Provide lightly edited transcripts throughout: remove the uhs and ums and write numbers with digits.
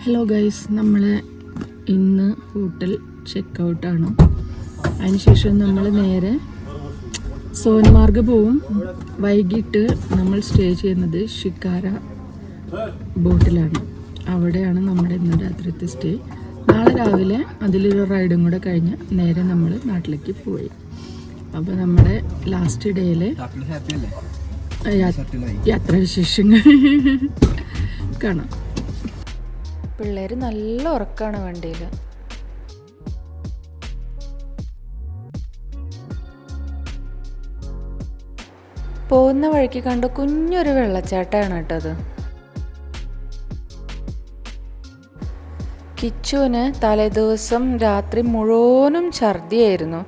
Hello guys, നമ്മൾ ഇന്ന് hotel ചെക്കൗട്ടാണ്. അതിനുശേഷം നമ്മൾ നേരെ സോൻമാർഗ് പോവും. വൈകിട്ട് നമ്മൾ സ്റ്റേ ചെയ്യുന്നത് ഷിക്കാര ബോട്ടിലാണ്. അവിടെയാണ് നമ്മുടെ ഇന്ന് രാത്രിത്തെ സ്റ്റേ. നാളെ രാവിലെ അതിലൊരു റൈഡും കൂടെ കഴിഞ്ഞ് നേരെ നമ്മൾ നാട്ടിലേക്ക് പോയി. അപ്പോൾ നമ്മുടെ ലാസ്റ്റ് ഡേയിലെ യാത്രാവിശേഷങ്ങൾ കാണാം. പിള്ളേർ നല്ല ഉറക്കമാണ് വണ്ടിയിൽ. പോകുന്ന വഴിക്ക് കണ്ട കുഞ്ഞൊരു വെള്ളച്ചാട്ടമാണ് കേട്ടത്. കിച്ചുവിന് തലേദിവസം രാത്രി മുഴുവനും ഛർദിയായിരുന്നു.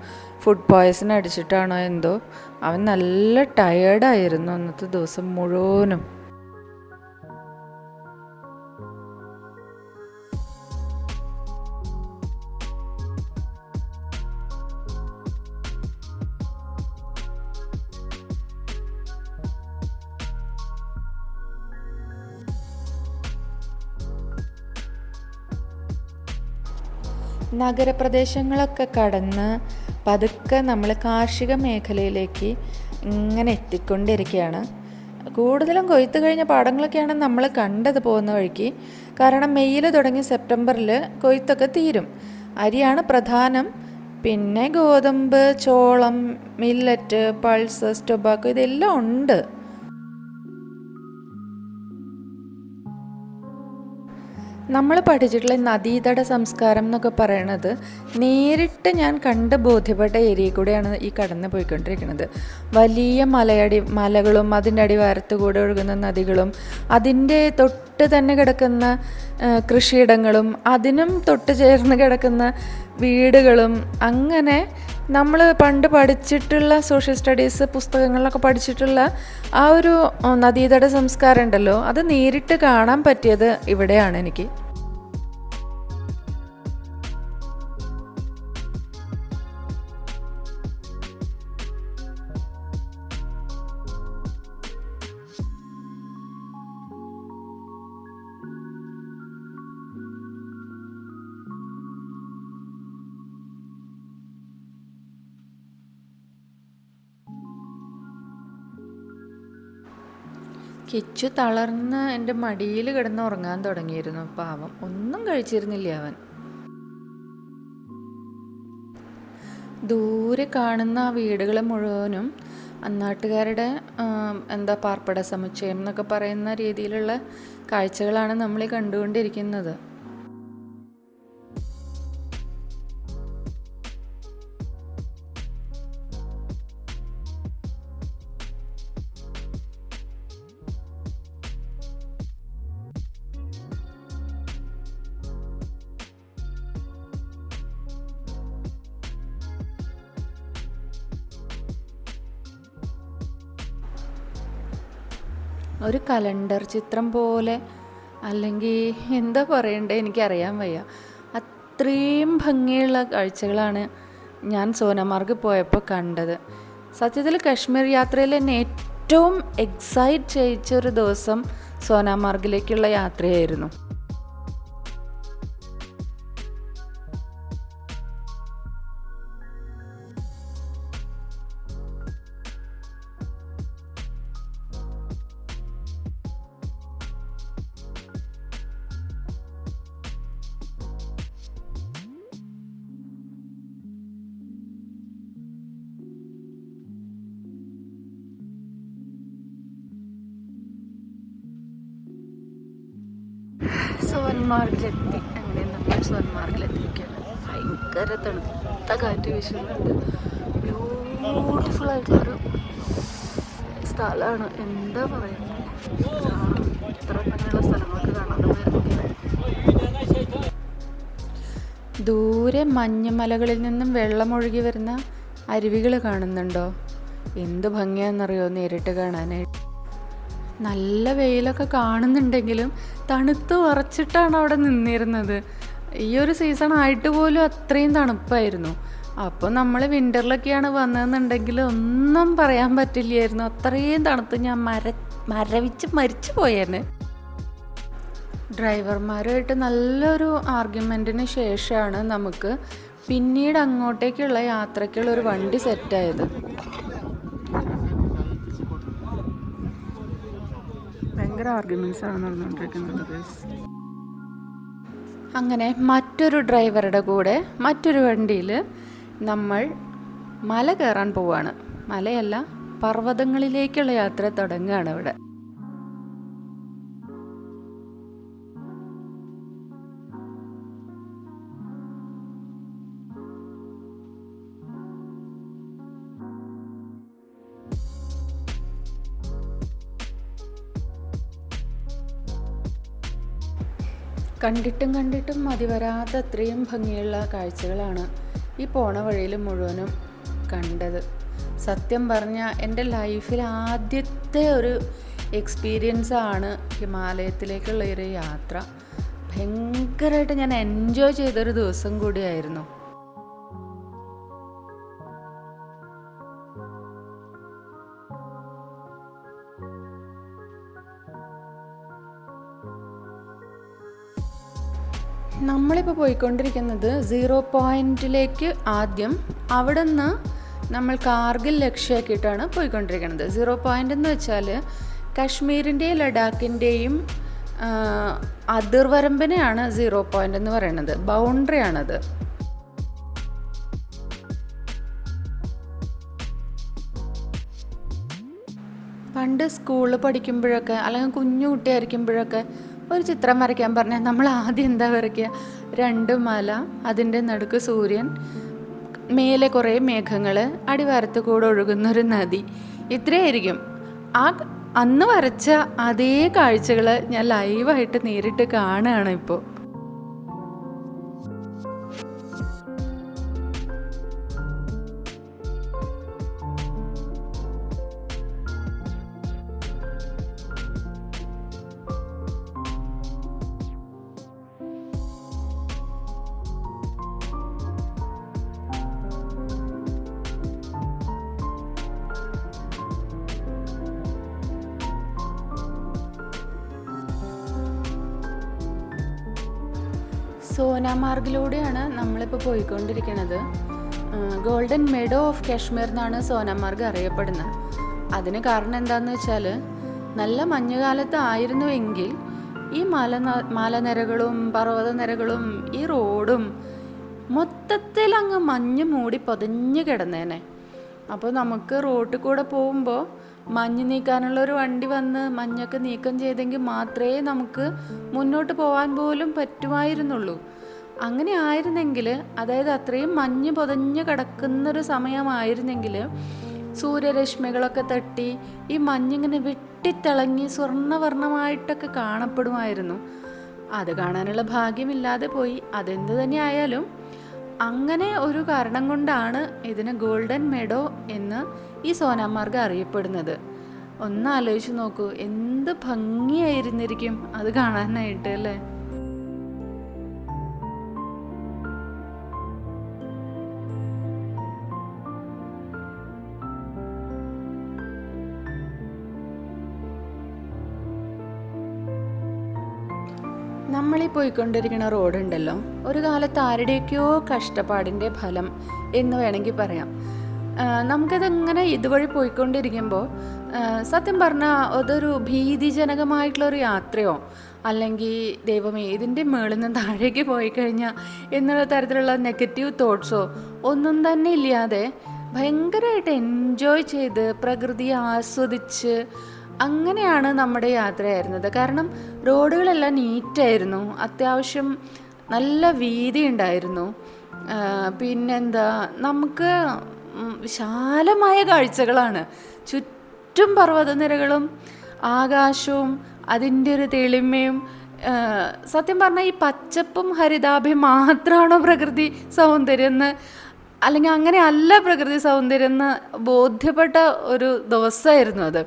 ഫുഡ് പോയ്സൺ അടിച്ചിട്ടാണോ എന്തോ. അവൻ നല്ല ടയേർഡായിരുന്നു അന്നത്തെ ദിവസം മുഴുവനും. നഗരപ്രദേശങ്ങളൊക്കെ കടന്ന് പതുക്കെ നമ്മൾ കാർഷിക മേഖലയിലേക്ക് ഇങ്ങനെ എത്തിക്കൊണ്ടിരിക്കുകയാണ്. കൂടുതലും കൊയ്ത്ത് കഴിഞ്ഞ പാടങ്ങളൊക്കെയാണ് നമ്മൾ കണ്ടത് പോകുന്ന വഴിക്ക്. കാരണം മെയ്യിൽ തുടങ്ങി സെപ്റ്റംബറിൽ കൊയ്ത്തൊക്കെ തീരും. അരിയാണ് പ്രധാനം. പിന്നെ ഗോതമ്പ്, ചോളം, മില്ലറ്റ്, പൾസസ്, ടൊബാക്കോ ഇതെല്ലാം ഉണ്ട്. നമ്മൾ പഠിച്ചിട്ടുള്ള നദീതട സംസ്കാരം എന്നൊക്കെ പറയണത് നേരിട്ട് ഞാൻ കണ്ട് ബോധ്യപ്പെട്ട ഏരിയയിൽ കൂടെയാണ് ഈ കടന്നു പോയിക്കൊണ്ടിരിക്കുന്നത്. വലിയ മലകളും അതിൻ്റെ അടിവാരത്ത് കൂടെ ഒഴുകുന്ന നദികളും അതിൻ്റെ തൊട്ട് തന്നെ കിടക്കുന്ന കൃഷിയിടങ്ങളും അതിനും തൊട്ട് ചേർന്ന് കിടക്കുന്ന വീടുകളും, അങ്ങനെ നമ്മൾ പണ്ട് പഠിച്ചിട്ടുള്ള സോഷ്യൽ സ്റ്റഡീസ് പുസ്തകങ്ങളിലൊക്കെ പഠിച്ചിട്ടുള്ള ആ ഒരു നദീതട സംസ്കാരം ഉണ്ടല്ലോ, അത് നേരിട്ട് കാണാൻ പറ്റിയത് ഇവിടെയാണ് എനിക്ക്. കിച്ചു തളർന്ന് എൻ്റെ മടിയിൽ കിടന്ന് ഉറങ്ങാൻ തുടങ്ങിയിരുന്നു. പാവം, ഒന്നും കഴിച്ചിരുന്നില്ല അവൻ. ദൂരെ കാണുന്ന ആ വീടുകൾ മുഴുവനും അന്നാട്ടുകാരുടെ പാർപ്പിട സമുച്ചയം എന്നൊക്കെ പറയുന്ന രീതിയിലുള്ള കാഴ്ചകളാണ് നമ്മൾ കണ്ടുകൊണ്ടിരിക്കുന്നത്. ഒരു കലണ്ടർ ചിത്രം പോലെ, അല്ലെങ്കിൽ എന്താ പറയണ്ടേ എനിക്കറിയാൻ വയ്യ. അത്രയും ഭംഗിയുള്ള കാഴ്ചകളാണ് ഞാൻ സോനമാർഗ് പോയപ്പോൾ കണ്ടത്. സത്യത്തിൽ കശ്മീർ യാത്രയിൽ എന്നെ ഏറ്റവും എക്സൈറ്റ് ചെയ്യിച്ചൊരു ദിവസം സോനമാർഗിലേക്കുള്ള യാത്രയായിരുന്നു. സോൻമാർഗിലെത്തി. അങ്ങനെ നമ്മൾ സോൻമാർഗിലെത്തിയിരിക്കുകയാണ്. ഭയങ്കര തണുത്ത കാറ്റ് വീശുന്നുണ്ട്. ബ്യൂട്ടിഫുൾ ആയിട്ടുള്ളൊരു സ്ഥലമാണ്. എന്താ പറയുന്നത്, ഇത്ര ഭംഗിയുള്ള സ്ഥലങ്ങളൊക്കെ കാണാൻ വരുന്നത്. ദൂരെ മഞ്ഞുമലകളിൽ നിന്നും വെള്ളമൊഴുകി വരുന്ന അരുവികൾ കാണുന്നുണ്ടോ? എന്ത് ഭംഗിയാണെന്നറിയോ നേരിട്ട് കാണാനായിട്ട്. നല്ല വെയിലൊക്കെ കാണുന്നുണ്ടെങ്കിലും തണുത്ത് വിറച്ചിട്ടാണ് അവിടെ നിന്നിരുന്നത്. ഈ ഒരു സീസൺ ആയിട്ട് പോലും അത്രയും തണുപ്പായിരുന്നു. അപ്പോൾ നമ്മൾ വിൻ്ററിലൊക്കെയാണ് വന്നതെന്നുണ്ടെങ്കിൽ ഒന്നും പറയാൻ പറ്റില്ലായിരുന്നു. അത്രയും തണുത്ത് ഞാൻ മരവിച്ച് മരിച്ചു പോയേനെ. ഡ്രൈവർമാരുമായിട്ട് നല്ലൊരു ആർഗ്യുമെൻറ്റിന് ശേഷമാണ് നമുക്ക് പിന്നീട് അങ്ങോട്ടേക്കുള്ള യാത്രയ്ക്കുള്ള ഒരു വണ്ടി സെറ്റായത്. ഭയങ്കര ആർഗ്യുമെന്റ്സ് ആണ് നടന്നുകൊണ്ടിരിക്കുന്നത്. അങ്ങനെ മറ്റൊരു ഡ്രൈവറുടെ കൂടെ മറ്റൊരു വണ്ടിയിൽ നമ്മൾ മല കയറാൻ പോവാണ്. മലയല്ല, പർവ്വതങ്ങളിലേക്കുള്ള യാത്ര തുടങ്ങുകയാണ് ഇവിടെ. കണ്ടിട്ടും മതി വരാത്ത അത്രയും ഭംഗിയുള്ള കാഴ്ചകളാണ് ഈ പോണ വഴിയിൽ മുഴുവനും കണ്ടത്. സത്യം പറഞ്ഞാൽ എൻ്റെ ലൈഫിൽ ആദ്യത്തെ ഒരു എക്സ്പീരിയൻസ് ആണ് ഹിമാലയത്തിലേക്കുള്ള ഒരു യാത്ര. ഭയങ്കരമായിട്ട് ഞാൻ എൻജോയ് ചെയ്തൊരു ദിവസം കൂടിയായിരുന്നു. നമ്മളിപ്പോൾ പോയിക്കൊണ്ടിരിക്കുന്നത് 0 പോയിൻറ്റിലേക്ക്. ആദ്യം അവിടെ നിന്ന് നമ്മൾ കാർഗിൽ ലക്ഷ്യമാക്കിയിട്ടാണ് പോയിക്കൊണ്ടിരിക്കുന്നത്. 0 പോയിൻ്റ് എന്ന് വെച്ചാൽ കശ്മീരിൻ്റെയും ലഡാക്കിൻ്റെയും അതിർവരമ്പിനെയാണ് 0 പോയിൻ്റ് എന്ന് പറയുന്നത്. ബൗണ്ടറി ആണത്. പണ്ട് സ്കൂളിൽ പഠിക്കുമ്പോഴൊക്കെ അല്ലെങ്കിൽ കുഞ്ഞു കുട്ടിയായിരിക്കുമ്പോഴൊക്കെ ഒരു ചിത്രം വരയ്ക്കാൻ പറഞ്ഞാൽ നമ്മൾ ആദ്യം എന്താ വരയ്ക്കുക? 2 മല, അതിൻ്റെ നടുക്ക് സൂര്യൻ, മേലെ കുറേ മേഘങ്ങൾ, അടിവാരത്ത് കൂടെ ഒഴുകുന്നൊരു നദി. ഇത്രയായിരിക്കും. അന്ന് വരച്ച അതേ കാഴ്ചകൾ ഞാൻ ലൈവായിട്ട് നേരിട്ട് കാണുകയാണ് ഇപ്പോൾ. സോനാമാർഗിലൂടെയാണ് നമ്മളിപ്പോൾ പോയിക്കൊണ്ടിരിക്കുന്നത്. ഗോൾഡൻ മെഡോ ഓഫ് കാശ്മീർ എന്നാണ് സോനാമാർഗ് അറിയപ്പെടുന്നത്. അതിന് കാരണം എന്താണെന്ന് വെച്ചാൽ, നല്ല മഞ്ഞുകാലത്ത് ആയിരുന്നുവെങ്കിൽ ഈ മലനിരകളും പർവ്വതനിരകളും ഈ റോഡും മൊത്തത്തിൽ അങ്ങ് മഞ്ഞ് മൂടി പൊതിഞ്ഞ് കിടന്നേനെ. അപ്പോൾ നമുക്ക് റോട്ടിൽ കൂടെ പോകുമ്പോൾ മഞ്ഞ് നീക്കാനുള്ളൊരു വണ്ടി വന്ന് മഞ്ഞൊക്കെ നീക്കം ചെയ്തെങ്കിൽ മാത്രമേ നമുക്ക് മുന്നോട്ട് പോകാൻ പോലും പറ്റുമായിരുന്നുള്ളൂ. അങ്ങനെ ആയിരുന്നെങ്കിൽ, അതായത് അത്രയും മഞ്ഞ് പൊതഞ്ഞ് കിടക്കുന്നൊരു സമയമായിരുന്നെങ്കിൽ സൂര്യരശ്മികളൊക്കെ തട്ടി ഈ മഞ്ഞിങ്ങനെ വെട്ടിത്തിളങ്ങി സ്വർണ്ണവർണ്ണമായിട്ടൊക്കെ കാണപ്പെടുമായിരുന്നു. അത് കാണാനുള്ള ഭാഗ്യമില്ലാതെ പോയി. അതെന്ത് തന്നെ ആയാലും അങ്ങനെ ഒരു കാരണം കൊണ്ടാണ് ഇതിന് ഗോൾഡൻ മെഡോ എന്ന് ഈ സോനാമാർഗ് അറിയപ്പെടുന്നത്. ഒന്ന് ആലോചിച്ച് നോക്കൂ, എന്ത് ഭംഗിയായിരുന്നിരിക്കും അത് കാണാനായിട്ട് അല്ലേ? നമ്മളീ പോയിക്കൊണ്ടിരിക്കുന്ന റോഡുണ്ടല്ലോ, ഒരു കാലത്ത് ആരുടെയൊക്കെയോ കഷ്ടപ്പാടിൻ്റെ ഫലം എന്ന് വേണമെങ്കിൽ പറയാം. നമുക്കതങ്ങനെ ഇതുവഴി പോയിക്കൊണ്ടിരിക്കുമ്പോൾ സത്യം പറഞ്ഞാൽ അതൊരു ഭീതിജനകമായിട്ടുള്ളൊരു യാത്രയോ അല്ലെങ്കിൽ ദൈവമേ ഇതിൻ്റെ മുകളിൽ നിന്ന് താഴേക്ക് പോയി കഴിഞ്ഞാൽ എന്നുള്ള തരത്തിലുള്ള നെഗറ്റീവ് തോട്ട്സോ ഒന്നും തന്നെ ഇല്ലാതെ ഭയങ്കരമായിട്ട് എൻജോയ് ചെയ്ത് പ്രകൃതിയെ ആസ്വദിച്ച് അങ്ങനെയാണ് നമ്മുടെ യാത്രയായിരുന്നത്. കാരണം റോഡുകളെല്ലാം നീറ്റായിരുന്നു, അത്യാവശ്യം നല്ല വീതി ഉണ്ടായിരുന്നു. പിന്നെന്താ, നമുക്ക് വിശാലമായ കാഴ്ചകളാണ്. ചുറ്റും പർവ്വതനിരകളും ആകാശവും അതിൻ്റെ ഒരു തെളിമയും. സത്യം പറഞ്ഞാൽ ഈ പച്ചപ്പും ഹരിതാഭയും മാത്രമാണോ പ്രകൃതി സൗന്ദര്യം എന്ന്, അല്ലെങ്കിൽ അങ്ങനെ അല്ല പ്രകൃതി സൗന്ദര്യം എന്ന് ബോധ്യപ്പെട്ട ഒരു ദിവസമായിരുന്നു അത്.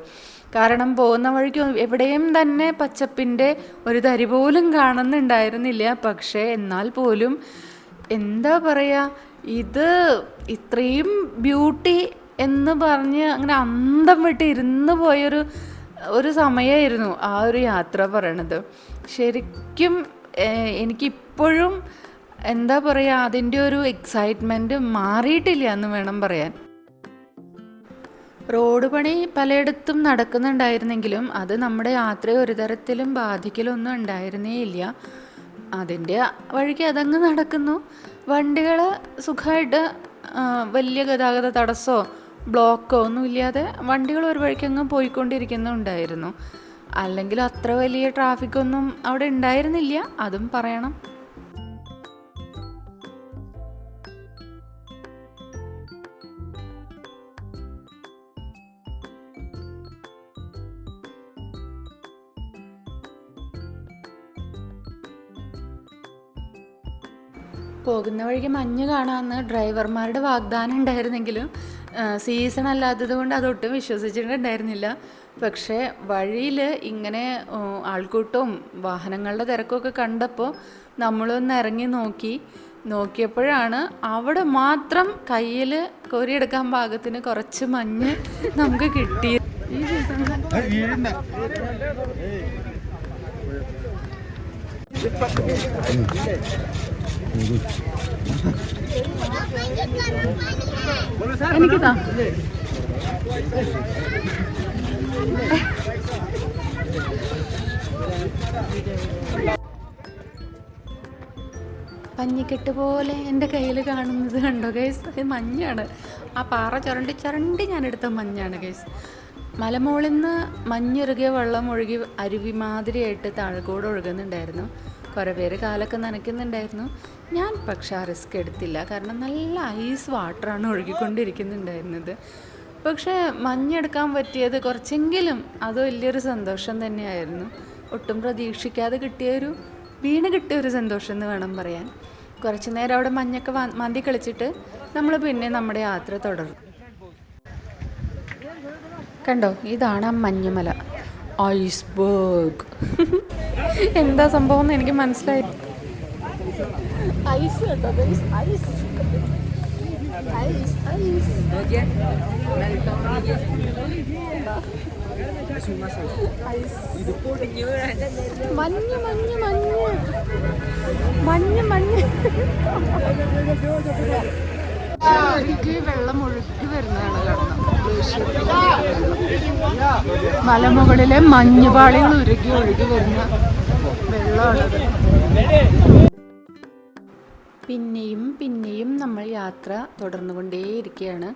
കാരണം പോകുന്ന വഴിക്ക് എവിടെയും തന്നെ പച്ചപ്പിൻ്റെ ഒരു തരി പോലും കാണുന്നുണ്ടായിരുന്നില്ല. പക്ഷേ എന്നാൽ പോലും എന്താ പറയുക, ഇത് ഇത്രയും ബ്യൂട്ടി എന്ന് പറഞ്ഞ് അങ്ങനെ അന്തം വിട്ട് ഇരുന്ന് പോയൊരു ഒരു സമയമായിരുന്നു ആ ഒരു യാത്ര പറയണത്. ശരിക്കും എനിക്കിപ്പോഴും എന്താ പറയുക, അതിൻ്റെ ഒരു എക്സൈറ്റ്മെൻറ്റ് മാറിയിട്ടില്ല എന്ന് വേണം പറയാൻ. റോഡ് പണി പലയിടത്തും നടക്കുന്നുണ്ടായിരുന്നെങ്കിലും അത് നമ്മുടെ യാത്രയെ ഒരു തരത്തിലും ബാധിക്കലൊന്നും ഉണ്ടായിരുന്നേ ഇല്ല. അതിൻ്റെ വഴിക്ക് അതങ്ങ് നടക്കുന്നു. വണ്ടികൾ സുഖമായിട്ട് വലിയ ഗതാഗത തടസ്സമോ ബ്ലോക്കോ ഒന്നും ഇല്ലാതെ വണ്ടികൾ ഒരു വഴിക്കങ്ങ് പോയിക്കൊണ്ടിരിക്കുന്നുണ്ടായിരുന്നു. അല്ലെങ്കിൽ അത്ര വലിയ ട്രാഫിക്കൊന്നും അവിടെ ഉണ്ടായിരുന്നില്ല, അതും പറയണം. പോകുന്ന വഴിക്ക് മഞ്ഞ് കാണാമെന്ന് ഡ്രൈവർമാരുടെ വാഗ്ദാനം ഉണ്ടായിരുന്നെങ്കിലും സീസൺ അല്ലാത്തത് കൊണ്ട് അതൊട്ടും വിശ്വസിച്ചിട്ടുണ്ടായിരുന്നില്ല. പക്ഷേ വഴിയിൽ ഇങ്ങനെ ആൾക്കൂട്ടവും വാഹനങ്ങളുടെ തിരക്കൊക്കെ കണ്ടപ്പോൾ നമ്മളൊന്ന് ഇറങ്ങി നോക്കിയപ്പോഴാണ് അവിടെ മാത്രം കയ്യിൽ കോരിയെടുക്കാൻ പാകത്തിന് കുറച്ച് മഞ്ഞ് നമുക്ക് കിട്ടി. എനിക്കിതാ പഞ്ഞിക്കെട്ട് പോലെ എൻ്റെ കയ്യിൽ കാണുന്നത് കണ്ടോ ഗൈസ്? അത് മഞ്ഞാണ്. ആ പാറ ചുരണ്ടി ഞാനെടുത്ത മഞ്ഞാണ് ഗൈസ്. മലമുകളിൽ നിന്ന് മഞ്ഞുരുകിയ വെള്ളം ഒഴുകി അരുവി മാതിരിയായിട്ട് താഴെക്കൂടെ ഒഴുകുന്നുണ്ടായിരുന്നു. കുറേ പേര് കാലൊക്കെ നനയ്ക്കുന്നുണ്ടായിരുന്നു. ഞാൻ പക്ഷേ ആ റിസ്ക് എടുത്തില്ല, കാരണം നല്ല ഐസ് വാട്ടറാണ് ഒഴുകിക്കൊണ്ടിരിക്കുന്നുണ്ടായിരുന്നത്. പക്ഷേ മഞ്ഞെടുക്കാൻ പറ്റിയത് കുറച്ചെങ്കിലും അത് വലിയൊരു സന്തോഷം തന്നെയായിരുന്നു. ഒട്ടും പ്രതീക്ഷിക്കാതെ വീണ് കിട്ടിയൊരു സന്തോഷം എന്ന് വേണം പറയാൻ. കുറച്ച് നേരം അവിടെ മഞ്ഞൊക്കെ മാന്തി കളിച്ചിട്ട് നമ്മൾ പിന്നെ നമ്മുടെ യാത്ര തുടർന്നു. കണ്ടോ, ഇതാണ് ആ മഞ്ഞുമല, ഐസ്ബർഗ്. എന്താ സംഭവം എന്ന് എനിക്ക് മനസ്സിലായി. ഐസ് കേട്ടോ, ഐസ് മഞ്ഞ് മഞ്ഞ് മഞ്ഞ് മഞ്ഞ് മഞ്ഞ് വെള്ളം ഒഴുക്കി വരുന്നതാണ്. മലമുകളിലെ മഞ്ഞുപാളികൾ ഒഴുകി വരുന്ന വെള്ളമാണത്. പിന്നെയും നമ്മൾ യാത്ര തുടർന്നുകൊണ്ടേയിരിക്കുകയാണ്.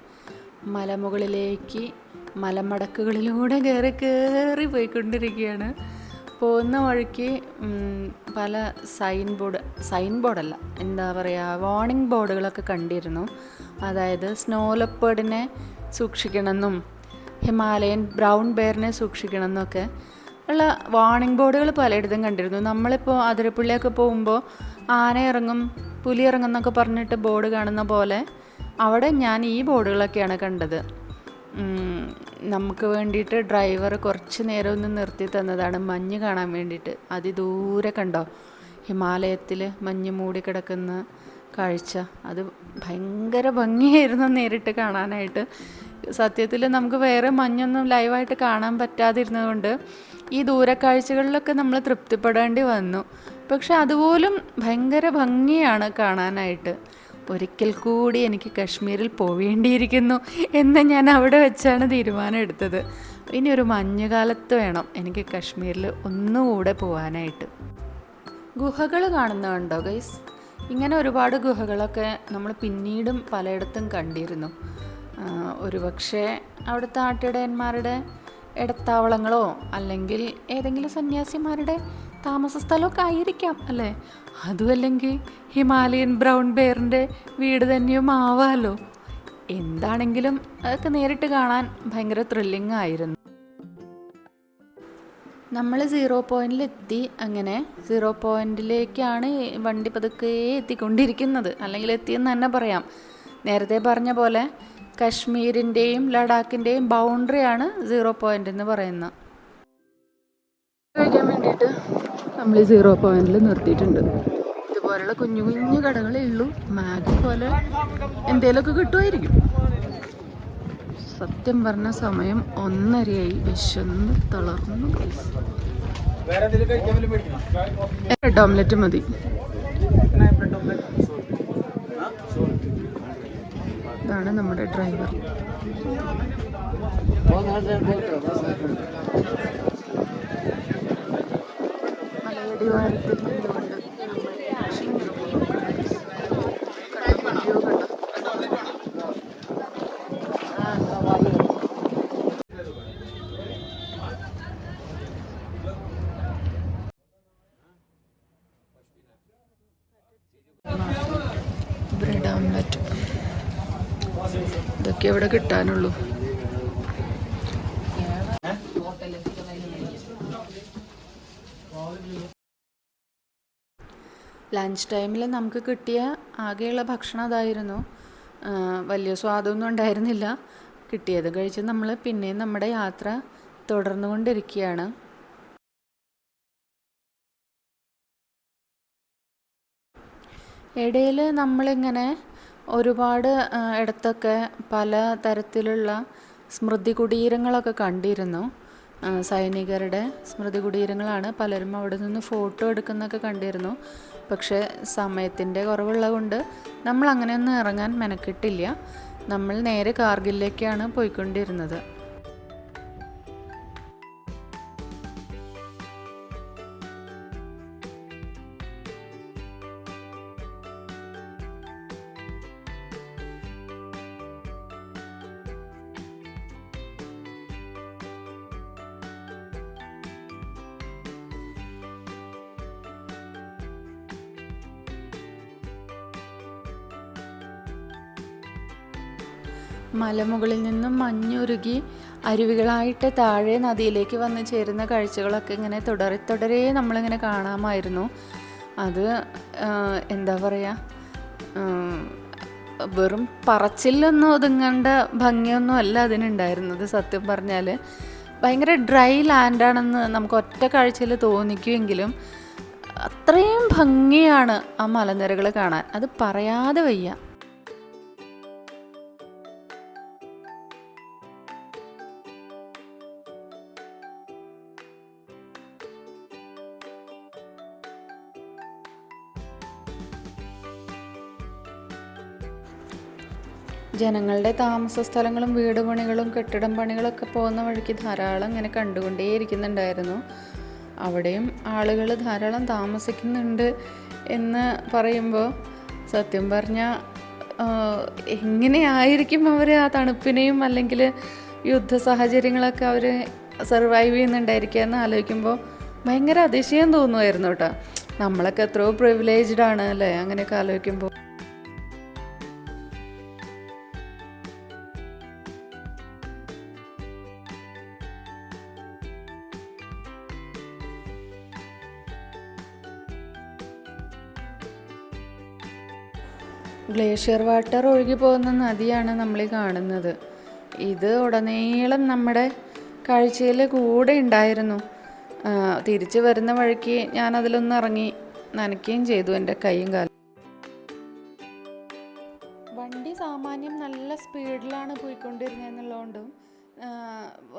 മലമുകളിലേക്ക് മലമടക്കുകളിലൂടെ കയറി പോയിക്കൊണ്ടിരിക്കുകയാണ്. പോകുന്ന വഴിക്ക് പല സൈൻ ബോർഡല്ല, എന്താ പറയുക, വാർണിംഗ് ബോർഡുകളൊക്കെ കണ്ടിരുന്നു. അതായത് സ്നോ ലെപ്പേർഡിനെ സൂക്ഷിക്കണമെന്നും ഹിമാലയൻ ബ്രൗൺ ബെയറിനെ സൂക്ഷിക്കണമെന്നൊക്കെ ഉള്ള വാർണിംഗ് ബോർഡുകൾ പലയിടത്തും കണ്ടിരുന്നു. നമ്മളിപ്പോൾ അതിരപ്പള്ളിയൊക്കെ പോകുമ്പോൾ ആന ഇറങ്ങും, പുലി ഇറങ്ങും എന്നൊക്കെ പറഞ്ഞിട്ട് ബോർഡ് കാണുന്ന പോലെ അവിടെ ഞാൻ ഈ ബോർഡുകളൊക്കെയാണ് കണ്ടത്. നമുക്ക് വേണ്ടിയിട്ട് ഡ്രൈവർ കുറച്ച് നേരം ഒന്ന് നിർത്തി തന്നതാണ് മഞ്ഞ് കാണാൻ വേണ്ടിയിട്ട്. അതിദൂരെ കണ്ടോ ഹിമാലയത്തിൽ മഞ്ഞ് മൂടിക്കിടക്കുന്ന കാഴ്ച. അത് ഭയങ്കര ഭംഗിയായിരുന്നു നേരിട്ട് കാണാനായിട്ട്. സത്യത്തിൽ നമുക്ക് വേറെ മഞ്ഞൊന്നും ലൈവായിട്ട് കാണാൻ പറ്റാതിരുന്നതുകൊണ്ട് ഈ ദൂരക്കാഴ്ചകളിലൊക്കെ നമ്മൾ തൃപ്തിപ്പെടേണ്ടി വന്നു. പക്ഷെ അതുപോലും ഭയങ്കര ഭംഗിയാണ് കാണാനായിട്ട്. ഒരിക്കൽ കൂടി എനിക്ക് കശ്മീരിൽ പോവേണ്ടിയിരിക്കുന്നു എന്ന് ഞാൻ അവിടെ വെച്ചാണ് തീരുമാനം എടുത്തത്. ഇനി ഒരു മഞ്ഞുകാലത്ത് വേണം എനിക്ക് കശ്മീരിൽ ഒന്നുകൂടെ പോകാനായിട്ട്. ഗുഹകൾ കാണുന്നുണ്ടോ ഗൈസ്? ഇങ്ങനെ ഒരുപാട് ഗുഹകളൊക്കെ നമ്മൾ പിന്നീടും പലയിടത്തും കണ്ടിരുന്നു. ഒരുപക്ഷെ അവിടുത്തെ ആട്ടിടയന്മാരുടെ ഇടത്താവളങ്ങളോ അല്ലെങ്കിൽ ഏതെങ്കിലും സന്യാസിമാരുടെ താമസ സ്ഥലമൊക്കെ ആയിരിക്കാം അല്ലേ? അതുമല്ലെങ്കിൽ ഹിമാലയൻ ബ്രൗൺ ബെയറിൻ്റെ വീട് തന്നെയും ആവാമല്ലോ. എന്താണെങ്കിലും അതൊക്കെ നേരിട്ട് കാണാൻ ഭയങ്കര ത്രില്ലിംഗ് ആയിരുന്നു. നമ്മൾ 0 പോയിന്റിലെത്തി. അങ്ങനെ 0 പോയിന്റിലേക്കാണ് വണ്ടി പതുക്കെ എത്തിക്കൊണ്ടിരിക്കുന്നത്, അല്ലെങ്കിൽ എത്തിയെന്ന് തന്നെ പറയാം. നേരത്തെ പറഞ്ഞ പോലെ കശ്മീരിൻ്റെയും ലഡാക്കിൻ്റെയും ബൗണ്ടറിയാണ് 0 പോയിന്റ് എന്ന് പറയുന്നത്. കഴിക്കാൻ വേണ്ടിയിട്ട് നമ്മൾ 0 പോയിന്റിൽ നിർത്തിയിട്ടുണ്ട്. ഇതുപോലുള്ള കുഞ്ഞു കുഞ്ഞു കടകളേ ഉള്ളൂ. മാഗി പോലെ എന്തേലുമൊക്കെ കിട്ടുമായിരിക്കും. സത്യം പറഞ്ഞ സമയം 1:30 വിശന്ന് തളർന്നു. ബ്രെഡ് ഓംലെറ്റ് മതി. ഇതാണ് നമ്മുടെ ഡ്രൈവർ. മലയടിവാരത്തിൽ നിന്നുകൊണ്ട് ബ്രെഡ് ഓംലെറ്റ് ഇതൊക്കെ ഇവിടെ കിട്ടാനുള്ളൂ. ലഞ്ച് ടൈമിൽ നമുക്ക് കിട്ടിയ ആകെയുള്ള ഭക്ഷണം അതായിരുന്നു. വലിയ സ്വാദൊന്നും ഉണ്ടായിരുന്നില്ല. കിട്ടിയത് കഴിച്ച് നമ്മൾ പിന്നെയും നമ്മുടെ യാത്ര തുടർന്നുകൊണ്ടിരിക്കുകയാണ്. ഇടയിൽ നമ്മളിങ്ങനെ ഒരുപാട് ഇടത്തൊക്കെ പല തരത്തിലുള്ള സ്മൃതി കുടീരങ്ങളൊക്കെ കണ്ടിരുന്നു. സൈനികരുടെ സ്മൃതി കുടീരങ്ങളാണ്. പലരും അവിടെ നിന്ന് ഫോട്ടോ എടുക്കുന്നൊക്കെ കണ്ടിരുന്നു. പക്ഷേ സമയത്തിൻ്റെ കുറവുള്ളത് കൊണ്ട് നമ്മൾ അങ്ങനെയൊന്നും ഇറങ്ങാൻ മെനക്കെട്ടില്ല. നമ്മൾ നേരെ കാർഗിലിലേക്കാണ് പോയിക്കൊണ്ടിരുന്നത്. മലമുകളിൽ നിന്നും മഞ്ഞുരുകി അരുവികളായിട്ട് താഴെ നദിയിലേക്ക് വന്ന് ചേരുന്ന കാഴ്ചകളൊക്കെ ഇങ്ങനെ തുടരെ നമ്മളിങ്ങനെ കാണാമായിരുന്നു. അത് എന്താ പറയുക, വെറും പറച്ചിലൊന്നും ഒതുങ്ങേണ്ട ഭംഗിയൊന്നും അല്ല അതിനുണ്ടായിരുന്നത്. സത്യം പറഞ്ഞാൽ ഭയങ്കര ഡ്രൈ ലാൻഡാണെന്ന് നമുക്ക് ഒറ്റ കാഴ്ചയിൽ തോന്നിക്കുമെങ്കിലും അത്രയും ഭംഗിയാണ് ആ മലനിരകൾ കാണാൻ. അത് പറയാതെ വയ്യ. ജനങ്ങളുടെ താമസ സ്ഥലങ്ങളും വീട് പണികളും കെട്ടിടം പണികളൊക്കെ പോകുന്ന വഴിക്ക് ധാരാളം ഇങ്ങനെ കണ്ടുകൊണ്ടേയിരിക്കുന്നുണ്ടായിരുന്നു. അവിടെയും ആളുകൾ ധാരാളം താമസിക്കുന്നുണ്ട് എന്ന് പറയുമ്പോൾ സത്യം പറഞ്ഞാൽ എങ്ങനെയായിരിക്കും അവർ ആ തണുപ്പിനെയും അല്ലെങ്കിൽ യുദ്ധ സാഹചര്യങ്ങളൊക്കെ അവർ സർവൈവ് ചെയ്യുന്നുണ്ടായിരിക്കുക എന്ന് ആലോചിക്കുമ്പോൾ ഭയങ്കര അതിശയം തോന്നുമായിരുന്നു കേട്ടോ. നമ്മളൊക്കെ എത്രയോ പ്രിവിലേജ്ഡ് ആണ് അല്ലേ അങ്ങനെയൊക്കെ ആലോചിക്കുമ്പോൾ. ഗ്ലേഷ്യർ വാട്ടർ ഒഴുകി പോകുന്ന നദിയാണ് നമ്മൾ കാണുന്നത്. ഇത് ഉടനീളം നമ്മുടെ കാഴ്ചയിൽ കൂടെ ഉണ്ടായിരുന്നു. തിരിച്ച് വരുന്ന വഴിക്ക് ഞാനതിലൊന്ന് ഇറങ്ങി നനയ്ക്കുകയും ചെയ്തു എൻ്റെ കൈയും കാലും. വണ്ടി സാമാന്യം നല്ല സ്പീഡിലാണ് പോയിക്കൊണ്ടിരുന്നത് എന്നുള്ളതുകൊണ്ടും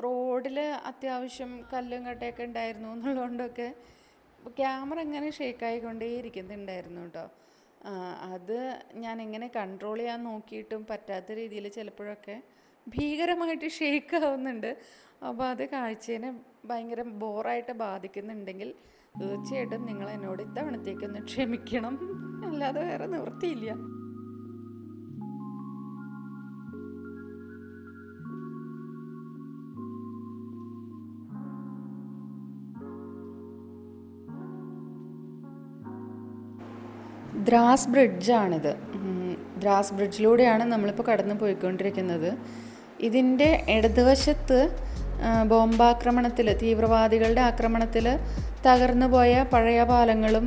റോഡിൽ അത്യാവശ്യം കല്ലും കട്ടയൊക്കെ ഉണ്ടായിരുന്നു എന്നുള്ളതുകൊണ്ടൊക്കെ ക്യാമറ ഇങ്ങനെ ഷേക്കായിക്കൊണ്ടേ ഇരിക്കുന്നുണ്ടായിരുന്നു കേട്ടോ. അത് ഞാൻ എങ്ങനെ കൺട്രോൾ ചെയ്യാൻ നോക്കിയിട്ടും പറ്റാത്ത രീതിയിൽ ചിലപ്പോഴൊക്കെ ഭീകരമായിട്ട് ഷേക്ക് ആവുന്നുണ്ട്. അപ്പോൾ അത് കാഴ്ചേനെ ഭയങ്കര ബോറായിട്ട് ബാധിക്കുന്നുണ്ടെങ്കിൽ തീർച്ചയായിട്ടും നിങ്ങൾ എന്നോട് ഇത്തവണത്തേക്കൊന്ന് ക്ഷമിക്കണം, അല്ലാതെ വേറെ നിവൃത്തിയില്ല. ദ്രാസ് ബ്രിഡ്ജാണിത്. ദ്രാസ് ബ്രിഡ്ജിലൂടെയാണ് നമ്മളിപ്പോൾ കടന്നു പോയിക്കൊണ്ടിരിക്കുന്നത്. ഇതിൻ്റെ ഇടതുവശത്ത് ബോംബാക്രമണത്തിൽ, തീവ്രവാദികളുടെ ആക്രമണത്തിൽ തകർന്നു പോയ പഴയ പാലങ്ങളും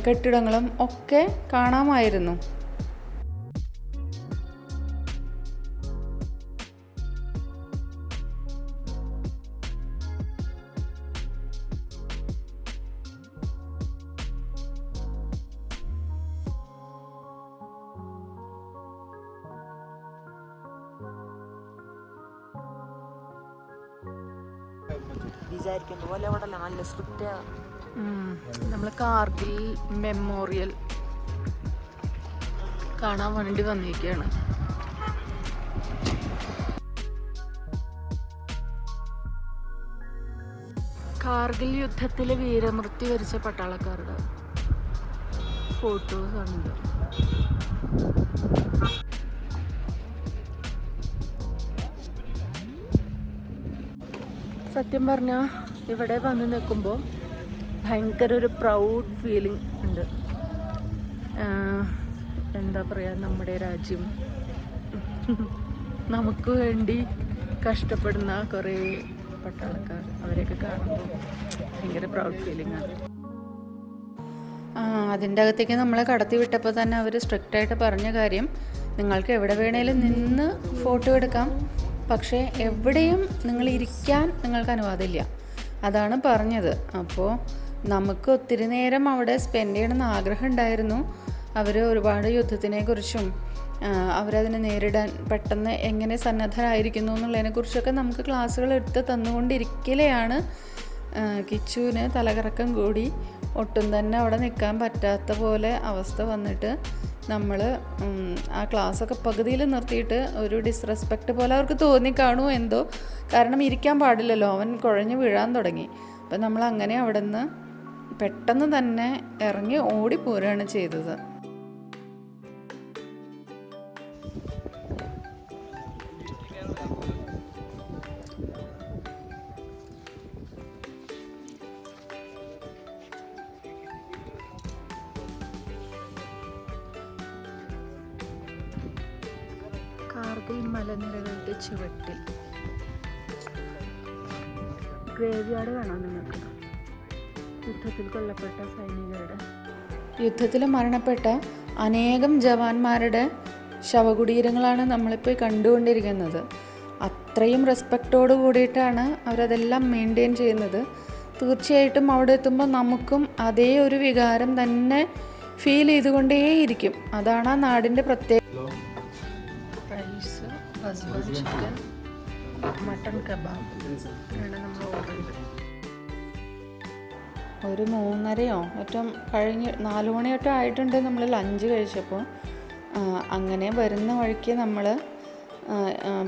കെട്ടിടങ്ങളും ഒക്കെ കാണാമായിരുന്നു. വിചാരിക്കുന്ന പോലെ അവിടെ നല്ല സ്ട്രിക്റ്റാ. നമ്മൾ കാർഗിൽ മെമ്മോറിയൽ കാണാൻ വേണ്ടി വന്നിരിക്കുകയാണ്. കാർഗിൽ യുദ്ധത്തിൽ വീരമൃത്യു വരിച്ച പട്ടാളക്കാരുടെ ഫോട്ടോസ് ആണിത്. സത്യം പറഞ്ഞാൽ ഇവിടെ വന്ന് നിൽക്കുമ്പോൾ ഭയങ്കര ഒരു പ്രൗഡ് ഫീലിംഗ് ഉണ്ട്. എന്താ പറയുക, നമ്മുടെ രാജ്യം നമുക്ക് വേണ്ടി കഷ്ടപ്പെടുന്ന കുറേ പട്ടാളക്കാർ, അവരെയൊക്കെ കാണുമ്പോൾ ഭയങ്കര പ്രൗഡ് ഫീലിംഗ് ആണ്. അതിൻ്റെ അകത്തേക്ക് നമ്മളെ കടത്തി വിട്ടപ്പോൾ തന്നെ അവർ സ്ട്രിക്റ്റായിട്ട് പറഞ്ഞ കാര്യം, നിങ്ങൾക്ക് എവിടെ വേണേലും നിന്ന് ഫോട്ടോ എടുക്കാം, പക്ഷേ എവിടെയും നിങ്ങൾ ഇരിക്കാൻ നിങ്ങൾക്ക് അനുവാദമില്ല, അതാണ് പറഞ്ഞത്. അപ്പോൾ നമുക്ക് ഒത്തിരി നേരം അവിടെ സ്പെൻഡ് ചെയ്യണമെന്ന് ആഗ്രഹം ഉണ്ടായിരുന്നു. അവർ ഒരുപാട് യുദ്ധത്തിനെക്കുറിച്ചും അവരതിനെ നേരിടാൻ പെട്ടെന്ന് എങ്ങനെ സന്നദ്ധരായിരിക്കുന്നു എന്നുള്ളതിനെക്കുറിച്ചൊക്കെ നമുക്ക് ക്ലാസ്സുകൾ എടുത്ത് തന്നുകൊണ്ടിരിക്കലെയാണ് കിച്ചുവിന് തലകറക്കം കൂടി ഒട്ടും തന്നെ അവിടെ നിൽക്കാൻ പറ്റാത്ത പോലെ അവസ്ഥ വന്നിട്ട് നമ്മൾ ആ ക്ലാസ്സൊക്കെ പകുതിയിൽ നിർത്തിയിട്ട് ഒരു ഡിസ്റെസ്പെക്റ്റ് പോലെ അവർക്ക് തോന്നിക്കാണുമോ എന്തോ, കാരണം ഇരിക്കാൻ പാടില്ലല്ലോ, അവൻ കുഴഞ്ഞു വീഴാൻ തുടങ്ങി. അപ്പം നമ്മൾ അങ്ങനെ അവിടെ നിന്ന് പെട്ടെന്ന് തന്നെ ഇറങ്ങി ഓടിപ്പോരുകയാണ് ചെയ്തത്. കാർഗിൽ മലനിരകളുടെ ചുവട്ടിൽ ഗ്രേവ്യാർഡ് കാണാം നിങ്ങൾക്ക്. യുദ്ധത്തിൽ കൊല്ലപ്പെട്ട സൈനികരുടെ, യുദ്ധത്തിൽ മരണപ്പെട്ട അനേകം ജവാന്മാരുടെ ശവകുടീരങ്ങളാണ് നമ്മളിപ്പോൾ കണ്ടുകൊണ്ടിരിക്കുന്നത്. അത്രയും റെസ്പെക്റ്റോട് കൂടിയിട്ടാണ് അവരതെല്ലാം മെയിൻറ്റെയിൻ ചെയ്യുന്നത്. തീർച്ചയായിട്ടും അവിടെ എത്തുമ്പോൾ നമുക്കും അതേ ഒരു വികാരം തന്നെ ഫീൽ ചെയ്തുകൊണ്ടേയിരിക്കും. അതാണ് ആ നാടിൻ്റെ പ്രത്യേകത. റൈസ്, ബസ്ബൻ ചിക്കൻ, മട്ടൺ കബാബ് ആണ് നമ്മൾ ഓർഡർ ചെയ്തത്. ഒരു 3:30 ഏറ്റവും കഴിഞ്ഞ് 4 മണി തൊട്ട് ആയിട്ടുണ്ട് നമ്മൾ ലഞ്ച് കഴിച്ചപ്പോൾ. അങ്ങനെ വരുന്ന വഴിക്ക് നമ്മൾ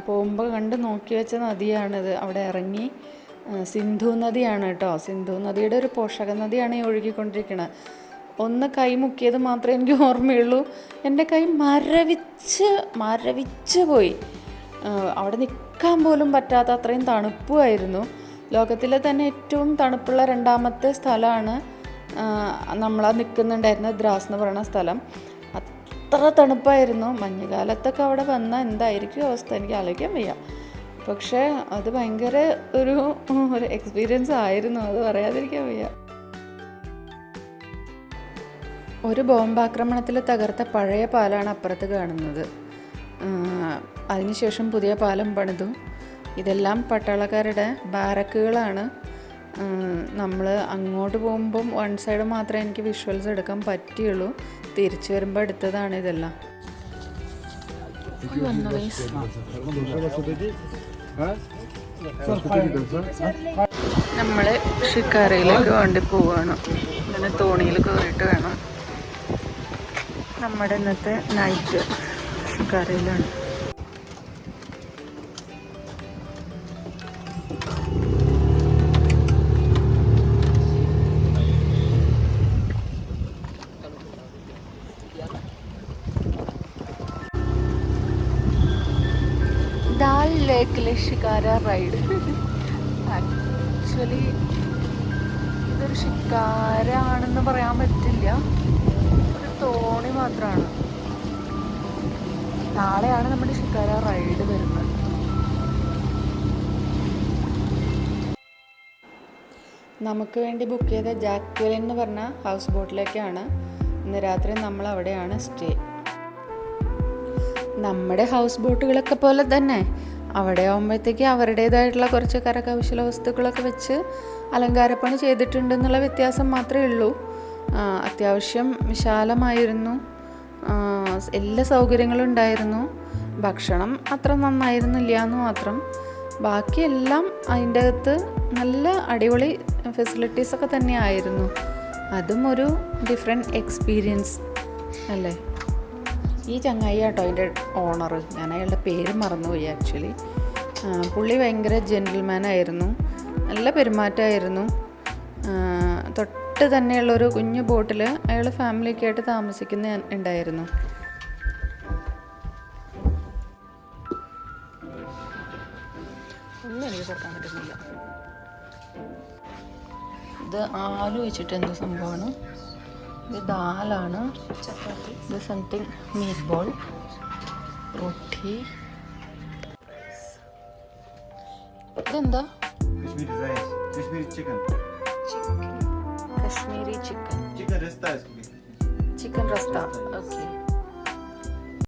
പോകുമ്പോൾ കണ്ട് നോക്കി വെച്ച നദിയാണിത്. അവിടെ ഇറങ്ങി സിന്ധു നദിയാണ് കേട്ടോ. സിന്ധു നദിയുടെ ഒരു പോഷക നദിയാണ് ഈ ഒഴുകിക്കൊണ്ടിരിക്കുന്നത്. ഒന്ന് കൈ മുക്കിയത് മാത്രമേ എനിക്ക് ഓർമ്മയുള്ളൂ. എൻ്റെ കൈ മരവിച്ച് പോയി. അവിടെ നിൽക്കാൻ പോലും പറ്റാത്ത അത്രയും തണുപ്പുമായിരുന്നു. ലോകത്തിലെ തന്നെ ഏറ്റവും തണുപ്പുള്ള 2ാമത്തെ സ്ഥലമാണ് നമ്മളാ നിൽക്കുന്നുണ്ടായിരുന്ന ദ്രാസ് എന്ന് പറയുന്ന സ്ഥലം. അത്ര തണുപ്പായിരുന്നു. മഞ്ഞുകാലത്തൊക്കെ അവിടെ വന്നാൽ എന്തായിരിക്കും അവസ്ഥ എനിക്ക് ആലോചിക്കാൻ വയ്യ. പക്ഷേ അത് ഭയങ്കര ഒരു എക്സ്പീരിയൻസ് ആയിരുന്നു, അത് പറയാതിരിക്കാൻ വയ്യ. ഒരു ബോംബാക്രമണത്തിൽ തകർത്ത പഴയ പാലാണ് അപ്പുറത്ത് കാണുന്നത്. അതിനുശേഷം പുതിയ പാലം പണിതു. ഇതെല്ലാം പട്ടാളക്കാരുടെ ബാരക്കുകളാണ്. നമ്മൾ അങ്ങോട്ട് പോകുമ്പം വൺ സൈഡ് മാത്രമേ എനിക്ക് വിഷ്വൽസ് എടുക്കാൻ പറ്റിയുള്ളൂ. തിരിച്ചു വരുമ്പോൾ എടുത്തതാണ് ഇതെല്ലാം. നമ്മൾ ഷിക്കാരയിലേക്ക് വേണ്ടി പോവുകയാണ്. ഇങ്ങനെ തോണിയിൽ കയറിയിട്ട് വേണം. നമ്മുടെ ഇന്നത്തെ night ഷിക്കാരയിലാണ്. Dal ലേക്കിലെ shikara ride. Actually ഇതൊരു ഷിക്കാര ആണെന്ന് പറയാൻ പറ്റില്ല, ഒരു തോണി മാത്രമാണ്. നാളെയാണ് നമ്മുടെ ഷിക്കാര റൈഡ് വരുന്നത്. നമുക്ക് വേണ്ടി ബുക്ക് ചെയ്ത ജാക്വലിൻ എന്ന് പറഞ്ഞ ഹൗസ് ബോട്ടിലേക്കാണ്. ഇന്ന് രാത്രി നമ്മൾ അവിടെയാണ് സ്റ്റേ. നമ്മുടെ ഹൗസ് ബോട്ടുകളൊക്കെ പോലെ തന്നെ അവിടെ ആകുമ്പോഴത്തേക്ക് അവരുടേതായിട്ടുള്ള കുറച്ച് കരകൗശല വസ്തുക്കളൊക്കെ വെച്ച് അലങ്കാരപ്പണി ചെയ്തിട്ടുണ്ടെന്നുള്ള വ്യത്യാസം മാത്രമേ ഉള്ളൂ. അത്യാവശ്യം വിശാലമായിരുന്നു, എല്ലാ സൗകര്യങ്ങളും ഉണ്ടായിരുന്നു. ഭക്ഷണം അത്ര നന്നായിരുന്നില്ല എന്ന് മാത്രം. ബാക്കിയെല്ലാം അതിൻ്റെ അകത്ത് നല്ല അടിപൊളി ഫെസിലിറ്റീസൊക്കെ തന്നെയായിരുന്നു. അതും ഒരു ഡിഫറെൻറ്റ് എക്സ്പീരിയൻസ് അല്ലേ. ഈ ചങ്ങായി ആട്ടോ അതിൻ്റെ ഓണർ. ഞാൻ അയാളുടെ പേര് മറന്നുപോയി ആക്ച്വലി. പുള്ളി ഭയങ്കര ജെൻറ്റിൽമാനായിരുന്നു, നല്ല പെരുമാറ്റമായിരുന്നു. തൊട്ട് തന്നെയുള്ളൊരു കുഞ്ഞു ബോട്ടിൽ അയാൾ ഫാമിലിയൊക്കെ ആയിട്ട് താമസിക്കുന്ന ഉണ്ടായിരുന്നു. ഒന്നും എനിക്ക് തുറക്കാൻ പറ്റുന്നില്ല. ഇത് ആലു വെച്ചിട്ട് എന്ത് സംഭവമാണ്. ഇത് ദാലാണ്, ഇത് സംതിങ് മീറ്റ് ബോൾ, റൊട്ടി. ഇതെന്താ? Kashmiri rice, Kashmiri chicken. Kashmiri chicken. Chicken rasta is cooking. Chicken rista. Okay.